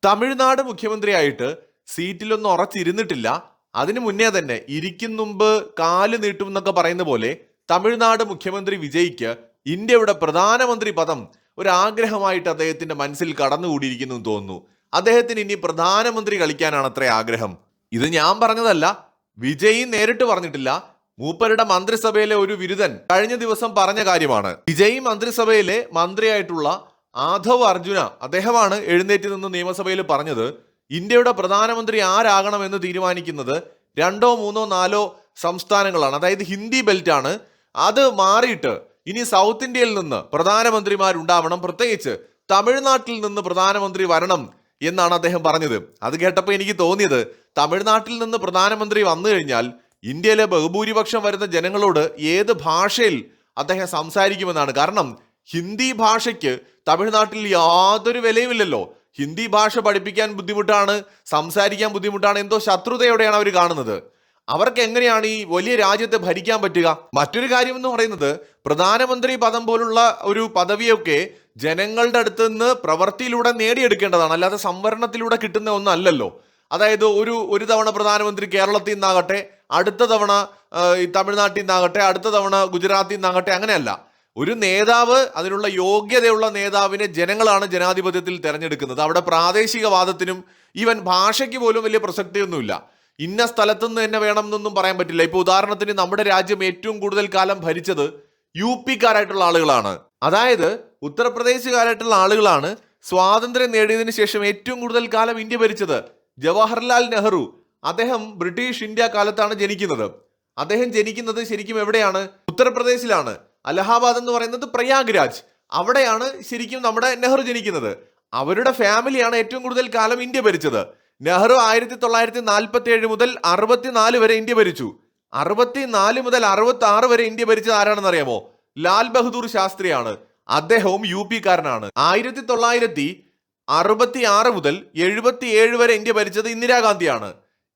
തമിഴ്നാട് മുഖ്യമന്ത്രിയായിട്ട് സീറ്റിലൊന്നും ഉറച്ചിരുന്നിട്ടില്ല. അതിനു മുന്നേ തന്നെ ഇരിക്കും മുമ്പ് കാല് നീട്ടും എന്നൊക്കെ പറയുന്ന പോലെ തമിഴ്നാട് മുഖ്യമന്ത്രി വിജയ്ക്ക് ഇന്ത്യയുടെ പ്രധാനമന്ത്രി പദം ഒരു ആഗ്രഹമായിട്ട് അദ്ദേഹത്തിന്റെ മനസ്സിൽ കടന്നുകൂടിയിരിക്കുന്നു എന്ന് തോന്നുന്നു. അദ്ദേഹത്തിന് ഇനി പ്രധാനമന്ത്രി കളിക്കാനാണ് അത്ര ആഗ്രഹം. ഇത് ഞാൻ പറഞ്ഞതല്ല, വിജയ് നേരിട്ട് പറഞ്ഞിട്ടില്ല. മൂപ്പരുടെ മന്ത്രിസഭയിലെ ഒരു ബിരുദൻ കഴിഞ്ഞ ദിവസം പറഞ്ഞ കാര്യമാണ്. വിജയ് മന്ത്രിസഭയിലെ മന്ത്രിയായിട്ടുള്ള ആധവ് അർജുന അദ്ദേഹമാണ് എഴുന്നേറ്റ് നിന്ന് നിയമസഭയിൽ പറഞ്ഞത്, ഇന്ത്യയുടെ പ്രധാനമന്ത്രി ആരാകണമെന്ന് തീരുമാനിക്കുന്നത് 2, 3, 4 സംസ്ഥാനങ്ങളാണ്. അതായത് ഹിന്ദി ബെൽറ്റ് ആണ്. അത് മാറിയിട്ട് ഇനി സൗത്ത് ഇന്ത്യയിൽ നിന്ന് പ്രധാനമന്ത്രിമാരുണ്ടാവണം, പ്രത്യേകിച്ച് തമിഴ്നാട്ടിൽ നിന്ന് പ്രധാനമന്ത്രി വരണം എന്നാണ് അദ്ദേഹം പറഞ്ഞത്. അത് കേട്ടപ്പോൾ എനിക്ക് തോന്നിയത്, തമിഴ്നാട്ടിൽ നിന്ന് പ്രധാനമന്ത്രി വന്നു കഴിഞ്ഞാൽ ഇന്ത്യയിലെ ബഹുഭൂരിപക്ഷം വരുന്ന ജനങ്ങളോട് ഏത് ഭാഷയിൽ അദ്ദേഹം സംസാരിക്കുമെന്നാണ്. കാരണം ഹിന്ദി ഭാഷയ്ക്ക് തമിഴ്നാട്ടിൽ യാതൊരു വിലയുമില്ലല്ലോ. ഹിന്ദി ഭാഷ പഠിപ്പിക്കാൻ ബുദ്ധിമുട്ടാണ്, സംസാരിക്കാൻ ബുദ്ധിമുട്ടാണ്, എന്തോ ശത്രുതയോടെയാണ് അവർ കാണുന്നത്. അവർക്ക് എങ്ങനെയാണ് ഈ വലിയ രാജ്യത്തെ ഭരിക്കാൻ പറ്റുക? മറ്റൊരു കാര്യം എന്ന് പറയുന്നത്, പ്രധാനമന്ത്രി പദം പോലുള്ള ഒരു പദവിയൊക്കെ ജനങ്ങളുടെ അടുത്ത് നിന്ന് പ്രവൃത്തിയിലൂടെ നേടിയെടുക്കേണ്ടതാണ്, അല്ലാതെ സംവരണത്തിലൂടെ കിട്ടുന്ന ഒന്നല്ലല്ലോ. അതായത് ഒരു തവണ പ്രധാനമന്ത്രി കേരളത്തിൽ നിന്നാകട്ടെ, അടുത്ത തവണ തമിഴ്നാട്ടിൽ നിന്നാകട്ടെ, അടുത്ത തവണ ഗുജറാത്തിൽ നിന്നാകട്ടെ, അങ്ങനെയല്ല. ഒരു നേതാവ്, അതിനുള്ള യോഗ്യതയുള്ള നേതാവിനെ ജനങ്ങളാണ് ജനാധിപത്യത്തിൽ തെരഞ്ഞെടുക്കുന്നത്. അവിടെ പ്രാദേശികവാദത്തിനും ഈവൻ ഭാഷയ്ക്ക് പോലും വലിയ പ്രസക്തിയൊന്നുമില്ല. ഇന്ന സ്ഥലത്തുനിന്ന് തന്നെ വേണം എന്നൊന്നും പറയാൻ പറ്റില്ല. ഇപ്പൊ ഉദാഹരണത്തിന് നമ്മുടെ രാജ്യം ഏറ്റവും കൂടുതൽ കാലം ഭരിച്ചത് UP-കാരായിട്ടുള്ള ആളുകളാണ്. അതായത് ഉത്തർപ്രദേശുകാരായിട്ടുള്ള ആളുകളാണ് സ്വാതന്ത്ര്യം നേടിയതിനു ശേഷം ഏറ്റവും കൂടുതൽ കാലം ഇന്ത്യ ഭരിച്ചത്. ജവഹർലാൽ നെഹ്റു അദ്ദേഹം ബ്രിട്ടീഷ് ഇന്ത്യ കാലത്താണ് ജനിക്കുന്നത്. അദ്ദേഹം ജനിക്കുന്നത് ശരിക്കും എവിടെയാണ്? ഉത്തർപ്രദേശിലാണ്. അലഹാബാദ് എന്ന് പറയുന്നത് പ്രയാഗ്രാജ്, അവിടെയാണ് ശരിക്കും നമ്മുടെ നെഹ്റു ജനിക്കുന്നത്. അവരുടെ ഫാമിലിയാണ് ഏറ്റവും കൂടുതൽ കാലം ഇന്ത്യ ഭരിച്ചത്. നെഹ്റു 1947 മുതൽ 64 വരെ ഇന്ത്യ ഭരിച്ചു. 64 മുതൽ 66 വരെ ഇന്ത്യ ഭരിച്ചത് ആരാണെന്ന് അറിയാമോ? ലാൽ ബഹദൂർ ശാസ്ത്രിയാണ്. അദ്ദേഹവും UP-കാരനാണ്. 1966 മുതൽ 77 വരെ ഇന്ത്യ ഭരിച്ചത് ഇന്ദിരാഗാന്ധിയാണ്.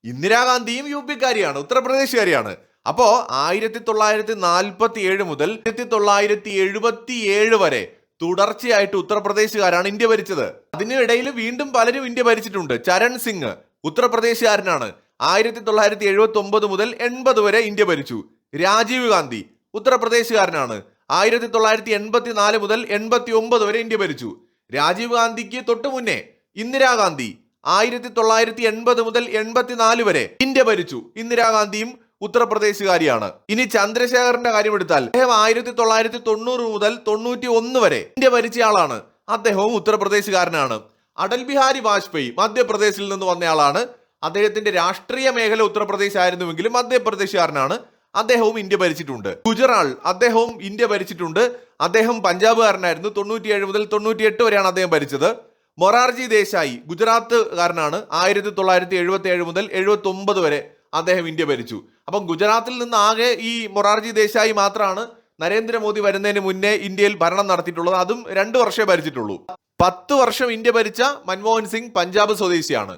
ഇന്ദിരാഗാന്ധിയും UP-കാരിയാണ്, ഉത്തർപ്രദേശുകാരിയാണ്. അപ്പോ 1947 മുതൽ 1977 വരെ തുടർച്ചയായിട്ട് ഉത്തർപ്രദേശുകാരാണ് ഇന്ത്യ ഭരിച്ചത്. അതിനിടയിൽ വീണ്ടും പലരും ഇന്ത്യ ഭരിച്ചിട്ടുണ്ട്. ചരൺ സിംഗ് ഉത്തർപ്രദേശുകാരനാണ്. 1979 മുതൽ 80 വരെ ഇന്ത്യ ഭരിച്ചു. രാജീവ് ഗാന്ധി ഉത്തർപ്രദേശുകാരനാണ്. 1984 മുതൽ 89 വരെ ഇന്ത്യ ഭരിച്ചു. രാജീവ് ഗാന്ധിക്ക് തൊട്ടു മുന്നേ ഇന്ദിരാഗാന്ധി 1980 മുതൽ 84 വരെ ഇന്ത്യ ഭരിച്ചു. ഇന്ദിരാഗാന്ധിയും ഉത്തർപ്രദേശുകാരിയാണ്. ഇനി ചന്ദ്രശേഖറിന്റെ കാര്യം എടുത്താൽ അദ്ദേഹം 1990 മുതൽ 91 വരെ ഇന്ത്യ ഭരിച്ചയാളാണ്. അദ്ദേഹവും ഉത്തർപ്രദേശുകാരനാണ്. അടൽ ബിഹാരി വാജ്പേയി മധ്യപ്രദേശിൽ നിന്ന് വന്നയാളാണ്. അദ്ദേഹത്തിന്റെ രാഷ്ട്രീയ മേഖല ഉത്തർപ്രദേശ് ആയിരുന്നുവെങ്കിലും മധ്യപ്രദേശുകാരനാണ്. അദ്ദേഹവും ഇന്ത്യ ഭരിച്ചിട്ടുണ്ട്. ഗുജറാൾ അദ്ദേഹവും ഇന്ത്യ ഭരിച്ചിട്ടുണ്ട്. അദ്ദേഹം പഞ്ചാബുകാരനായിരുന്നു. 97 മുതൽ 98 വരെയാണ് അദ്ദേഹം ഭരിച്ചത്. മൊറാർജി ദേശായി ഗുജറാത്തുകാരനാണ്. 1977 മുതൽ 79 വരെ അദ്ദേഹം ഇന്ത്യ ഭരിച്ചു. അപ്പം ഗുജറാത്തിൽ നിന്ന് ആകെ ഈ മൊറാർജി ദേശായി മാത്രമാണ് നരേന്ദ്രമോദി വരുന്നതിന് മുന്നേ ഇന്ത്യയിൽ ഭരണം നടത്തിയിട്ടുള്ളത്. അതും 2 വർഷമേ ഭരിച്ചിട്ടുള്ളൂ. 10 വർഷം ഇന്ത്യ ഭരിച്ച മൻമോഹൻ സിംഗ് പഞ്ചാബ് സ്വദേശിയാണ്.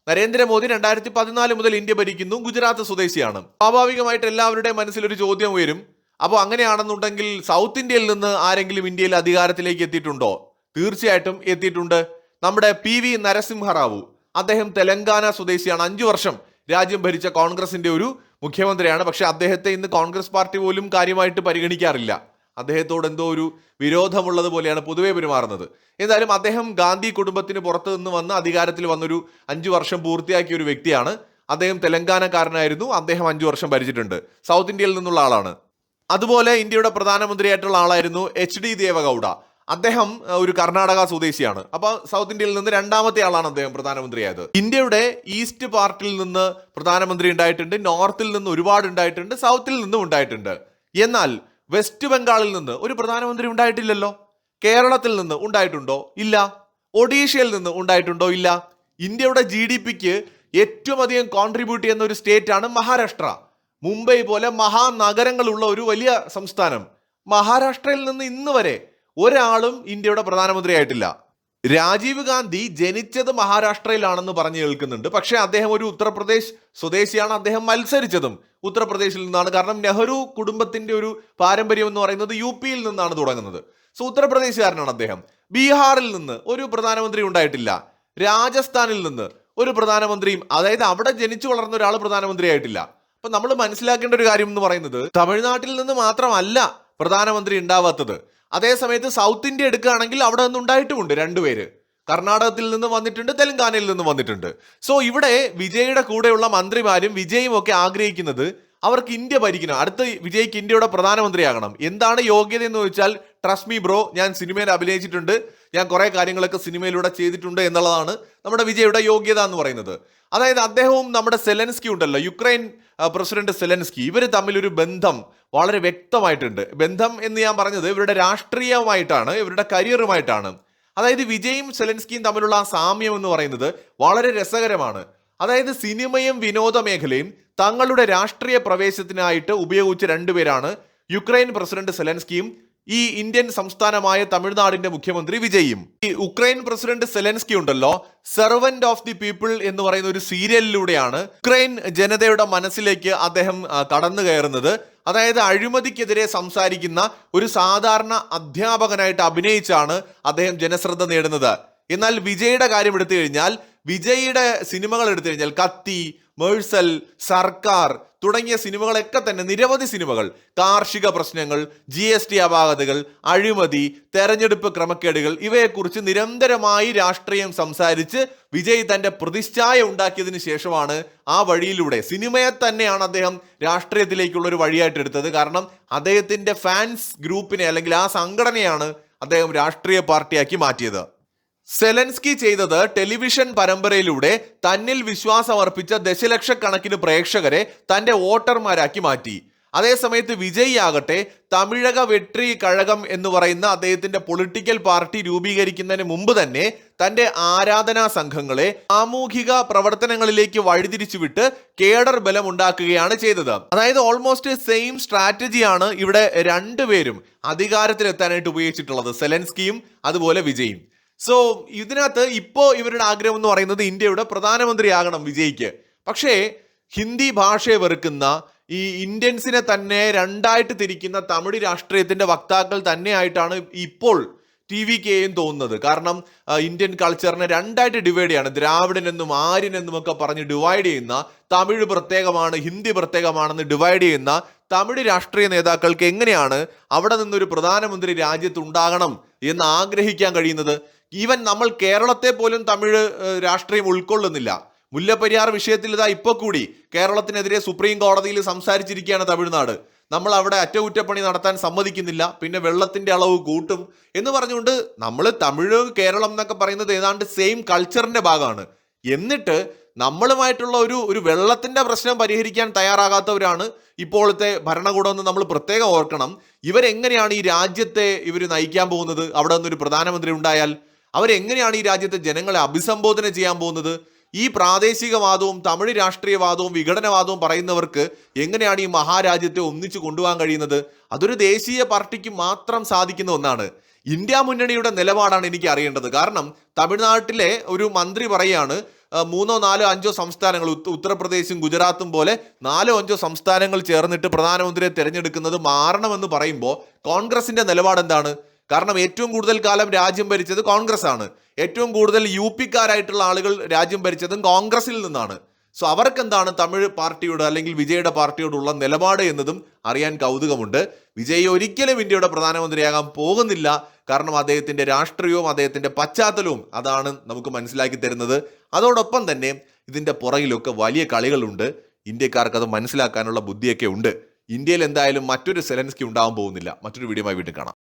നരേന്ദ്രമോദി 2014 മുതൽ ഇന്ത്യ ഭരിക്കുന്നു, ഗുജറാത്ത് സ്വദേശിയാണ്. സ്വാഭാവികമായിട്ട് എല്ലാവരുടെയും മനസ്സിലൊരു ചോദ്യം ഉയരും, അപ്പോൾ അങ്ങനെയാണെന്നുണ്ടെങ്കിൽ സൗത്ത് ഇന്ത്യയിൽ നിന്ന് ആരെങ്കിലും ഇന്ത്യയിൽ അധികാരത്തിലേക്ക് എത്തിയിട്ടുണ്ടോ? തീർച്ചയായിട്ടും എത്തിയിട്ടുണ്ട്. നമ്മുടെ PV നരസിംഹറാവു, അദ്ദേഹം തെലങ്കാന സ്വദേശിയാണ്. 5 വർഷം രാജ്യം ഭരിച്ച കോൺഗ്രസിന്റെ ഒരു മുഖ്യമന്ത്രിയാണ്. പക്ഷെ അദ്ദേഹത്തെ ഇന്ന് കോൺഗ്രസ് പാർട്ടി പോലും കാര്യമായിട്ട് പരിഗണിക്കാറില്ല. അദ്ദേഹത്തോട് എന്തോ ഒരു വിരോധമുള്ളത് പോലെയാണ് പൊതുവെ പെരുമാറുന്നത്. എന്തായാലും അദ്ദേഹം ഗാന്ധി കുടുംബത്തിന് പുറത്തു നിന്ന് വന്ന് അധികാരത്തിൽ വന്നൊരു 5 വർഷം പൂർത്തിയാക്കിയ ഒരു വ്യക്തിയാണ്. അദ്ദേഹം തെലങ്കാനക്കാരനായിരുന്നു. അദ്ദേഹം 5 വർഷം ഭരിച്ചിട്ടുണ്ട്. സൗത്ത് ഇന്ത്യയിൽ നിന്നുള്ള ആളാണ്. അതുപോലെ ഇന്ത്യയുടെ പ്രധാനമന്ത്രിയായിട്ടുള്ള ആളായിരുന്നു HD ദേവഗൌഡ. അദ്ദേഹം ഒരു കർണാടക സ്വദേശിയാണ്. അപ്പൊ സൗത്ത് ഇന്ത്യയിൽ നിന്ന് 2ാമത്തെ ആളാണ് അദ്ദേഹം പ്രധാനമന്ത്രിയായത്. ഇന്ത്യയുടെ ഈസ്റ്റ് പാർട്ടിൽ നിന്ന് പ്രധാനമന്ത്രി ഉണ്ടായിട്ടുണ്ട്, നോർത്തിൽ നിന്ന് ഒരുപാട് ഉണ്ടായിട്ടുണ്ട്, സൗത്തിൽ നിന്നും ഉണ്ടായിട്ടുണ്ട്. എന്നാൽ വെസ്റ്റ് ബംഗാളിൽ നിന്ന് ഒരു പ്രധാനമന്ത്രി ഉണ്ടായിട്ടില്ലല്ലോ. കേരളത്തിൽ നിന്ന് ഉണ്ടായിട്ടുണ്ടോ? ഇല്ല. ഒഡീഷയിൽ നിന്ന് ഉണ്ടായിട്ടുണ്ടോ? ഇല്ല. ഇന്ത്യയുടെ GDP-ക്ക് ഏറ്റവും അധികം കോൺട്രിബ്യൂട്ട് ചെയ്യുന്ന ഒരു സ്റ്റേറ്റ് ആണ് മഹാരാഷ്ട്ര. മുംബൈ പോലെ മഹാനഗരങ്ങളുള്ള ഒരു വലിയ സംസ്ഥാനം. മഹാരാഷ്ട്രയിൽ നിന്ന് ഇന്ന് വരെ ഒരാളും ഇന്ത്യയുടെ പ്രധാനമന്ത്രി ആയിട്ടില്ല. രാജീവ് ഗാന്ധി ജനിച്ചത് മഹാരാഷ്ട്രയിലാണെന്ന് പറഞ്ഞു കേൾക്കുന്നുണ്ട്. പക്ഷെ അദ്ദേഹം ഒരു ഉത്തർപ്രദേശ് സ്വദേശിയാണ്. അദ്ദേഹം മത്സരിച്ചതും ഉത്തർപ്രദേശിൽ നിന്നാണ്. കാരണം നെഹ്റു കുടുംബത്തിന്റെ ഒരു പാരമ്പര്യം എന്ന് പറയുന്നത് UP-യിൽ നിന്നാണ് തുടങ്ങുന്നത്. സോ ഉത്തർപ്രദേശുകാരനാണ് അദ്ദേഹം. ബീഹാറിൽ നിന്ന് ഒരു പ്രധാനമന്ത്രി ഉണ്ടായിട്ടില്ല. രാജസ്ഥാനിൽ നിന്ന് ഒരു പ്രധാനമന്ത്രിയും, അതായത് അവിടെ ജനിച്ചു വളർന്ന ഒരാൾ പ്രധാനമന്ത്രിയായിട്ടില്ല. അപ്പൊ നമ്മൾ മനസ്സിലാക്കേണ്ട ഒരു കാര്യം എന്ന് പറയുന്നത് തമിഴ്നാട്ടിൽ നിന്ന് മാത്രമല്ല പ്രധാനമന്ത്രി ഉണ്ടാവാത്തത്. അതേസമയത്ത് സൗത്ത് ഇന്ത്യ എടുക്കുകയാണെങ്കിൽ അവിടെ നിന്ന് ഉണ്ടായിട്ടുമുണ്ട് രണ്ടുപേര്. കർണാടകത്തിൽ നിന്ന് വന്നിട്ടുണ്ട്, തെലങ്കാനയിൽ നിന്ന് വന്നിട്ടുണ്ട്. സോ ഇവിടെ വിജയുടെ കൂടെയുള്ള മന്ത്രിമാരും വിജയും ഒക്കെ ആഗ്രഹിക്കുന്നത് അവർക്ക് ഇന്ത്യ ഭരിക്കണം, അടുത്ത വിജയ്ക്ക് ഇന്ത്യയുടെ പ്രധാനമന്ത്രിയാകണം. എന്താണ് യോഗ്യത എന്ന് ചോദിച്ചാൽ, ട്രസ്റ്റ് മീ ബ്രോ, ഞാൻ സിനിമയിൽ അഭിനയിച്ചിട്ടുണ്ട്, ഞാൻ കുറെ കാര്യങ്ങളൊക്കെ സിനിമയിലൂടെ ചെയ്തിട്ടുണ്ട് എന്നുള്ളതാണ് നമ്മുടെ വിജയുടെ യോഗ്യത എന്ന് പറയുന്നത്. അതായത് അദ്ദേഹവും നമ്മുടെ സെലൻസ്കി ഉണ്ടല്ലോ, യുക്രൈൻ പ്രസിഡന്റ് സെലൻസ്കി, ഇവർ തമ്മിലൊരു ബന്ധം വളരെ വ്യക്തമായിട്ടുണ്ട്. ബന്ധം എന്ന് ഞാൻ പറഞ്ഞത് ഇവരുടെ രാഷ്ട്രീയമായിട്ടാണ്, ഇവരുടെ കരിയറുമായിട്ടാണ്. അതായത് വിജയും സെലൻസ്കിയും തമ്മിലുള്ള ആ സാമ്യം എന്ന് പറയുന്നത് വളരെ രസകരമാണ്. അതായത് സിനിമയും വിനോദ മേഖലയും തങ്ങളുടെ രാഷ്ട്രീയ പ്രവേശത്തിനായിട്ട് ഉപയോഗിച്ച രണ്ടുപേരാണ് യുക്രൈൻ പ്രസിഡന്റ് സെലൻസ്കിയും ഈ ഇന്ത്യൻ സംസ്ഥാനമായ തമിഴ്നാടിന്റെ മുഖ്യമന്ത്രി വിജയും. ഈ ഉക്രൈൻ പ്രസിഡന്റ് സെലൻസ്കി ഉണ്ടല്ലോ, സെർവന്റ് ഓഫ് ദി പീപ്പിൾ എന്ന് പറയുന്ന ഒരു സീരിയലിലൂടെയാണ് ഉക്രൈൻ ജനതയുടെ മനസ്സിലേക്ക് അദ്ദേഹം കടന്നു കയറുന്നത്. അതായത് അഴിമതിക്കെതിരെ സംസാരിക്കുന്ന ഒരു സാധാരണ അധ്യാപകനായിട്ട് അഭിനയിച്ചാണ് അദ്ദേഹം ജനശ്രദ്ധ നേടുന്നത്. എന്നാൽ വിജയുടെ കാര്യം എടുത്തു കഴിഞ്ഞാൽ, വിജയുടെ സിനിമകൾ എടുത്തു കഴിഞ്ഞാൽ കത്തി, മേഴ്സൽ, സർക്കാർ തുടങ്ങിയ സിനിമകളൊക്കെ തന്നെ, നിരവധി സിനിമകൾ, കാർഷിക പ്രശ്നങ്ങൾ, GST അപാകതകൾ, അഴിമതി, തെരഞ്ഞെടുപ്പ് ക്രമക്കേടുകൾ, ഇവയെക്കുറിച്ച് നിരന്തരമായി രാഷ്ട്രീയം സംസാരിച്ച് വിജയ് തന്റെ പ്രതിച്ഛായ ഉണ്ടാക്കിയതിന് ശേഷമാണ് ആ വഴിയിലൂടെ, സിനിമയെ തന്നെയാണ് അദ്ദേഹം രാഷ്ട്രീയത്തിലേക്കുള്ള ഒരു വഴിയായിട്ട് എടുത്തത്. കാരണം അദ്ദേഹത്തിന്റെ ഫാൻസ് ഗ്രൂപ്പിനെ അല്ലെങ്കിൽ ആ സംഘടനയാണ് അദ്ദേഹം രാഷ്ട്രീയ പാർട്ടിയാക്കി മാറ്റിയത്. സെലൻസ്കി ചെയ്തത് ടെലിവിഷൻ പരമ്പരയിലൂടെ തന്നിൽ വിശ്വാസമർപ്പിച്ച ദശലക്ഷക്കണക്കിന് പ്രേക്ഷകരെ തന്റെ വോട്ടർമാരാക്കി മാറ്റി. അതേസമയത്ത് വിജയ് ആകട്ടെ തമിഴക വെട്രി കഴകം എന്ന് പറയുന്ന അദ്ദേഹത്തിന്റെ പൊളിറ്റിക്കൽ പാർട്ടി രൂപീകരിക്കുന്നതിന് മുമ്പ് തന്നെ തന്റെ ആരാധനാ സംഘങ്ങളെ സാമൂഹിക പ്രവർത്തനങ്ങളിലേക്ക് വഴിതിരിച്ചുവിട്ട് കേഡർ ബലം ഉണ്ടാക്കുകയാണ് ചെയ്തത്. അതായത് ഓൾമോസ്റ്റ് സെയിം സ്ട്രാറ്റജിയാണ് ഇവിടെ രണ്ടുപേരും അധികാരത്തിലെത്താനായിട്ട് ഉപയോഗിച്ചിട്ടുള്ളത്, സെലൻസ്കിയും അതുപോലെ വിജയും. സോ ഇതിനകത്ത് ഇപ്പോ ഇവരുടെ ആഗ്രഹം എന്ന് പറയുന്നത് ഇന്ത്യയുടെ പ്രധാനമന്ത്രിയാകണം വിജയ്ക്ക്. പക്ഷേ ഹിന്ദി ഭാഷയെ വെറുക്കുന്ന, ഈ ഇന്ത്യൻസിനെ തന്നെ രണ്ടായിട്ട് തിരിക്കുന്ന തമിഴ് രാഷ്ട്രീയത്തിന്റെ വക്താക്കൾ തന്നെയായിട്ടാണ് ഇപ്പോൾ TVKയും തോന്നുന്നത്. കാരണം ഇന്ത്യൻ കൾച്ചറിനെ രണ്ടായിട്ട് ഡിവൈഡ് ചെയ്യാണ്, ദ്രാവിഡനെന്നും ആര്യനെന്നും ഒക്കെ പറഞ്ഞ് ഡിവൈഡ് ചെയ്യുന്ന, തമിഴ് പ്രത്യേകമാണ് ഹിന്ദി പ്രത്യേകമാണെന്ന് ഡിവൈഡ് ചെയ്യുന്ന തമിഴ് രാഷ്ട്രീയ നേതാക്കൾക്ക് എങ്ങനെയാണ് അവിടെ നിന്നൊരു പ്രധാനമന്ത്രി രാജ്യത്ത് ഉണ്ടാകണം എന്ന് ആഗ്രഹിക്കാൻ കഴിയുന്നത്? ഈവൻ നമ്മൾ കേരളത്തെ പോലും തമിഴ് രാഷ്ട്രീയം ഉൾക്കൊള്ളുന്നില്ല. മുല്ലപ്പെരിയാർ വിഷയത്തിൽ ഇതാ ഇപ്പോൾ കൂടി കേരളത്തിനെതിരെ സുപ്രീം കോടതിയിൽ സംസാരിച്ചിരിക്കുകയാണ് തമിഴ്നാട്. നമ്മൾ അവിടെ അറ്റകുറ്റപ്പണി നടത്താൻ സമ്മതിക്കുന്നില്ല, പിന്നെ വെള്ളത്തിന്റെ അളവ് കൂട്ടും എന്ന് പറഞ്ഞുകൊണ്ട് നമ്മൾ തമിഴ് കേരളം എന്നൊക്കെ പറയുന്നത് ഏതാണ്ട് സെയിം കൾച്ചറിന്റെ ഭാഗമാണ്. എന്നിട്ട് നമ്മളുമായിട്ടുള്ള ഒരു വെള്ളത്തിന്റെ പ്രശ്നം പരിഹരിക്കാൻ തയ്യാറാകാത്തവരാണ് ഇപ്പോഴത്തെ ഭരണകൂടം എന്ന് നമ്മൾ പ്രത്യേകം ഓർക്കണം. ഇവരെങ്ങനെയാണ് ഈ രാജ്യത്തെ ഇവർ നയിക്കാൻ പോകുന്നത്? അവിടെ നിന്നൊരു പ്രധാനമന്ത്രി ഉണ്ടായാൽ അവരെങ്ങനെയാണ് ഈ രാജ്യത്തെ ജനങ്ങളെ അഭിസംബോധന ചെയ്യാൻ പോകുന്നത്? ഈ പ്രാദേശികവാദവും തമിഴ് രാഷ്ട്രീയവാദവും വിഘടനവാദവും പറയുന്നവർക്ക് എങ്ങനെയാണ് ഈ മഹാരാജ്യത്തെ ഒന്നിച്ചു കൊണ്ടുപോകാൻ കഴിയുന്നത്? അതൊരു ദേശീയ പാർട്ടിക്ക് മാത്രം സാധിക്കുന്ന ഒന്നാണ്. ഇന്ത്യ മുന്നണിയുടെ നിലപാടാണ് എനിക്ക് അറിയേണ്ടത്. കാരണം തമിഴ്നാട്ടിലെ ഒരു മന്ത്രി പറയാണ്, 3, 4, 5 സംസ്ഥാനങ്ങൾ, ഉത്തർപ്രദേശും ഗുജറാത്തും പോലെ 4, 5 സംസ്ഥാനങ്ങൾ ചേർന്നിട്ട് പ്രധാനമന്ത്രിയെ തിരഞ്ഞെടുക്കുന്നത് മാറണമെന്ന് പറയുമ്പോൾ കോൺഗ്രസിന്റെ നിലപാട് എന്താണ്? കാരണം ഏറ്റവും കൂടുതൽ കാലം രാജ്യം ഭരിച്ചത് കോൺഗ്രസ് ആണ്. ഏറ്റവും കൂടുതൽ UP-ക്കാരായിട്ടുള്ള ആളുകൾ രാജ്യം ഭരിച്ചതും കോൺഗ്രസിൽ നിന്നാണ്. സോ അവർക്കെന്താണ് തമിഴ് പാർട്ടിയോട് അല്ലെങ്കിൽ വിജയുടെ പാർട്ടിയോടുള്ള നിലപാട് എന്നതും അറിയാൻ കൗതുകമുണ്ട്. വിജയ് ഒരിക്കലും ഇന്ത്യയുടെ പ്രധാനമന്ത്രിയാകാൻ പോകുന്നില്ല. കാരണം അദ്ദേഹത്തിന്റെ രാഷ്ട്രീയവും അദ്ദേഹത്തിന്റെ പശ്ചാത്തലവും അതാണ് നമുക്ക് മനസ്സിലാക്കി തരുന്നത്. അതോടൊപ്പം തന്നെ ഇതിന്റെ പുറകിലൊക്കെ വലിയ കളികളുണ്ട്. ഇന്ത്യക്കാർക്ക് അത് മനസ്സിലാക്കാനുള്ള ബുദ്ധിയൊക്കെ ഉണ്ട്. ഇന്ത്യയിൽ എന്തായാലും മറ്റൊരു സെലൻസ്കി ഉണ്ടാവാൻ പോകുന്നില്ല. മറ്റൊരു വീഡിയോയുമായി വീണ്ടും കാണാം.